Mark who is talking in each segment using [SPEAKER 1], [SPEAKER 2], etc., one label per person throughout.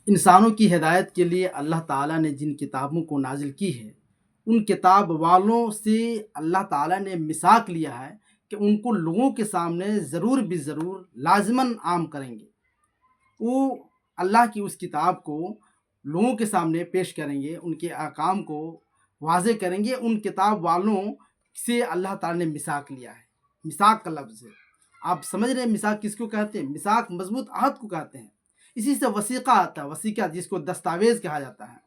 [SPEAKER 1] انسانوں کی ہدایت کے لیے اللہ تعالیٰ نے جن کتابوں کو نازل کی ہے، ان کتاب والوں سے اللہ تعالیٰ نے میثاق لیا ہے کہ ان کو لوگوں کے سامنے ضرور بھی ضرور لازماً عام کریں گے۔ وہ اللہ کی اس کتاب کو لوگوں کے سامنے پیش کریں گے، ان کے احکام کو واضح کریں گے۔ ان کتاب والوں سے اللہ تعالیٰ نے میثاق لیا ہے۔ میثاق کا لفظ ہے، آپ سمجھ رہے ہیں میثاق کس کو کہتے ہیں؟ میثاق مضبوط عہد کو کہتے ہیں۔ اسی سے وثیقہ آتا ہے، وثیقہ جس کو دستاویز کہا جاتا ہے۔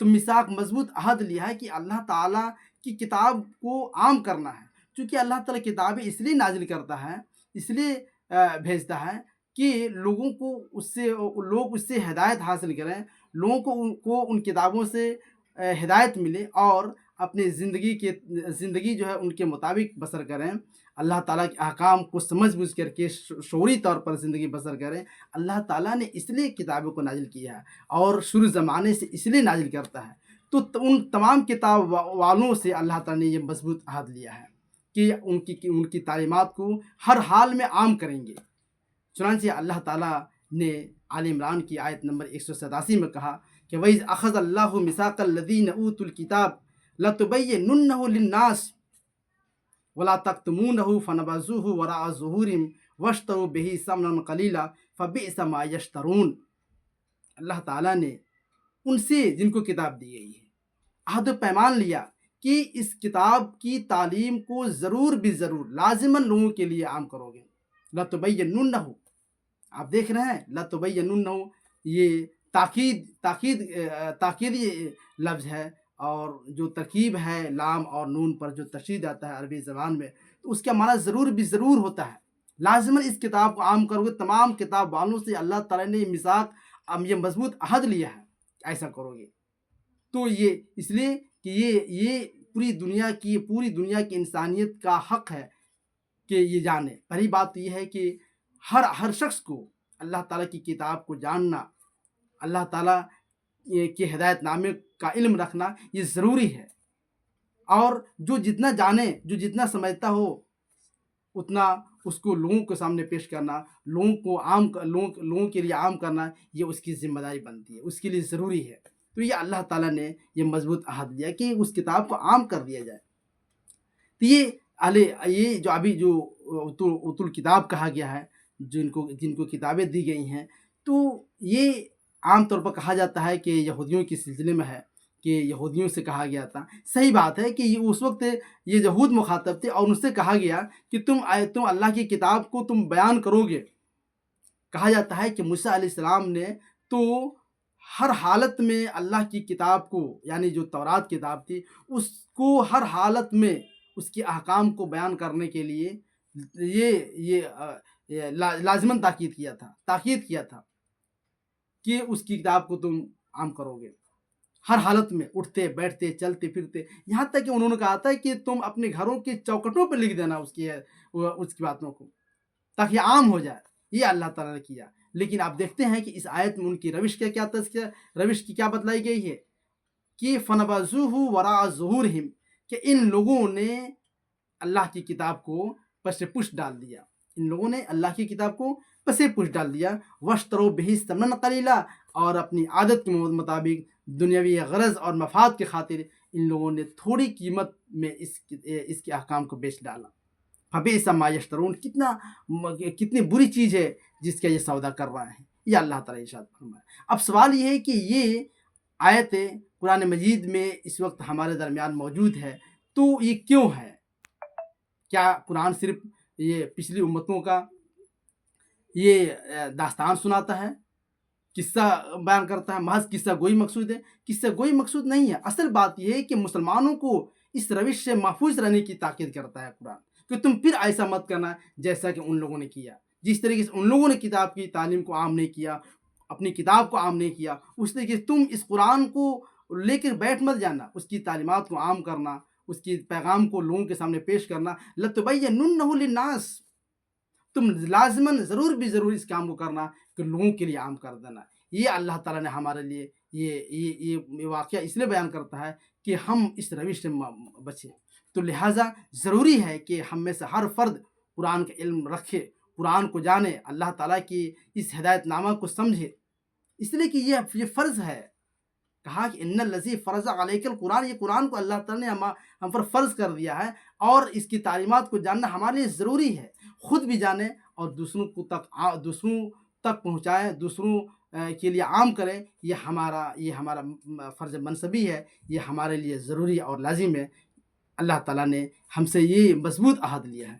[SPEAKER 1] تو میثاق مضبوط عہد لیا ہے کہ اللہ تعالیٰ کی کتاب کو عام کرنا ہے، چونکہ اللہ تعالیٰ کتابیں اس لیے نازل کرتا ہے، اس لیے بھیجتا ہے کہ لوگوں کو لوگ اس سے ہدایت حاصل کریں، لوگوں کو ان کتابوں سے ہدایت ملے اور اپنی زندگی جو ہے ان کے مطابق بسر کریں، اللہ تعالیٰ کے احکام کو سمجھ بوجھ کر کے شعوری طور پر زندگی بسر کریں۔ اللہ تعالیٰ نے اس لیے کتابوں کو نازل کیا ہے اور شروع زمانے سے اس لیے نازل کرتا ہے۔ تو ان تمام کتاب والوں سے اللہ تعالیٰ نے یہ مضبوط عہد لیا ہے کہ ان کی تعلیمات کو ہر حال میں عام کریں گے۔ چنانچہ اللہ تعالیٰ نے آل عمران کی آیت نمبر 187 میں کہا کہ وَإِذْ أَخَذَ اللَّهُ مِيثَاقَ الَّذِينَ أُوتُوا الْكِتَابَ لَتُبَيِّنُنَّهُ لِلنَّاسِ وَلَا تَكْتُمُونَهُ فَنَبَذُوهُ وَرَاءَ ظُهُورِهِمْ وَاشْتَرَوْا بِهِ ثَمَنًا قَلِيلًا فَبِئْسَ مَا يَشْتَرُونَ۔ اللہ تعالیٰ نے ان سے جن کو کتاب دی گئی ہے عہد و پیمان لیا کہ اس کتاب کی تعلیم کو ضرور بھی ضرور لازماً لوگوں کے لیے عام کرو گے۔ لَتُبَيِّنُنَّهُ، آپ دیکھ رہے ہیں لَتُبَيِّنُنَّهُ، یہ تاکیدی لفظ ہے، اور جو ترکیب ہے لام اور نون پر جو تشدید آتا ہے عربی زبان میں، تو اس کا معنی ضرور بھی ضرور ہوتا ہے۔ لازماً اس کتاب کو عام کرو گے، تمام کتاب والوں سے اللہ تعالیٰ نے میثاق یہ مضبوط عہد لیا ہے کہ ایسا کرو گے۔ تو یہ اس لیے کہ یہ پوری دنیا کی انسانیت کا حق ہے کہ یہ جانے۔ پہلی بات تو یہ ہے کہ ہر شخص کو اللہ تعالیٰ کی کتاب کو جاننا، اللہ تعالیٰ کے ہدایت نامے کا علم رکھنا یہ ضروری ہے، اور جو جتنا جانے، جو جتنا سمجھتا ہو، اتنا اس کو لوگوں کے سامنے پیش کرنا، لوگوں کے لیے عام کرنا، یہ اس کی ذمہ داری بنتی ہے، اس کے لیے ضروری ہے۔ تو یہ اللہ تعالیٰ نے یہ مضبوط عہد لیا کہ اس کتاب کو عام کر دیا جائے۔ تو یہ جو ابھی جو اتل کتاب کہا گیا ہے، جن کو کتابیں دی گئی ہیں، تو یہ عام طور پر کہا جاتا ہے کہ یہودیوں کے سلسلے میں ہے، کہ یہودیوں سے کہا گیا تھا۔ صحیح بات ہے کہ اس وقت یہ یہود مخاطب تھے، اور ان سے کہا گیا کہ تم اللہ کی کتاب کو تم بیان کرو گے۔ کہا جاتا ہے کہ موسیٰ علیہ السلام نے تو ہر حالت میں اللہ کی کتاب کو، یعنی جو تورات کتاب تھی، اس کو ہر حالت میں اس کے احکام کو بیان کرنے کے لیے یہ لازماً تاکید کیا تھا کہ اس کی کتاب کو تم عام کرو گے ہر حالت میں، اٹھتے بیٹھتے چلتے پھرتے، یہاں تک کہ انہوں نے کہا تھا کہ تم اپنے گھروں کے چوکٹوں پہ لکھ دینا اس کی باتوں کو، تاکہ عام ہو جائے۔ یہ اللہ تعالیٰ نے کیا۔ لیکن آپ دیکھتے ہیں کہ اس آیت میں ان کی روش کی کیا بتلائی گئی ہے کہ فَنَبَذُوهُ وَرَاءَ ظُهُورِهِمْ، کہ ان لوگوں نے اللہ کی کتاب کو پس پش ڈال دیا، ان لوگوں نے اللہ کی کتاب کو پس پش ڈال دیا۔ وَاشْتَرَوْا بِهِ ثَمَنًا قَلِيلًا، اور اپنی عادت کے مطابق دنیاوی غرض اور مفاد کی خاطر ان لوگوں نے تھوڑی قیمت میں اس کے احکام کو بیچ ڈالا۔ فَبِئْسَ مَا يَشْتَرُونَ، کتنی بری چیز ہے جس کا یہ سودا کر رہے ہیں۔ یہ اللہ تعالیٰ ارشاد فرمایا۔ اب سوال یہ ہے کہ یہ آیت قرآن مجید میں اس وقت ہمارے درمیان موجود ہے، تو یہ کیوں ہے؟ کیا قرآن صرف یہ پچھلی امتوں کا یہ داستان سناتا ہے، قصہ بیان کرتا ہے، محض قصہ گوئی مقصود ہے؟ قصہ گوئی مقصود نہیں ہے۔ اصل بات یہ ہے کہ مسلمانوں کو اس روش سے محفوظ رہنے کی تاکید کرتا ہے قرآن، کہ تم پھر ایسا مت کرنا جیسا کہ ان لوگوں نے کیا۔ جس طریقے سے ان لوگوں نے کتاب کی تعلیم کو عام نہیں کیا، اپنی کتاب کو عام نہیں کیا، اس طریقے سے تم اس قرآن کو لے کر بیٹھ مت جانا، اس کی تعلیمات کو عام کرنا، اس کی پیغام کو لوگوں کے سامنے پیش کرنا۔ لَتُبَيِّنُنَّهُ لِلنَّاسِ، تم لازماً ضرور بھی ضرور اس کام کو کرنا کہ لوگوں کے لیے عام کر دینا۔ یہ اللہ تعالیٰ نے ہمارے لیے یہ واقعہ اس لیے بیان کرتا ہے کہ ہم اس روش سے بچیں۔ تو لہٰذا ضروری ہے کہ ہم میں سے ہر فرد قرآن کا علم رکھے، قرآن کو جانے، اللہ تعالیٰ کی اس ہدایت نامہ کو سمجھے، اس لیے کہ یہ فرض ہے. کہا کہ ان الذی فرض علیک القرآن، یہ قرآن کو اللہ تعالیٰ نے ہم پر فرض کر دیا ہے، اور اس کی تعلیمات کو جاننا ہمارے لیے ضروری ہے. خود بھی جانیں اور دوسروں تک پہنچائیں، دوسروں کے لیے عام کریں. یہ ہمارا فرض منصبی ہے، یہ ہمارے لیے ضروری اور لازم ہے. اللہ تعالیٰ نے ہم سے یہ مضبوط عہد لیا ہے.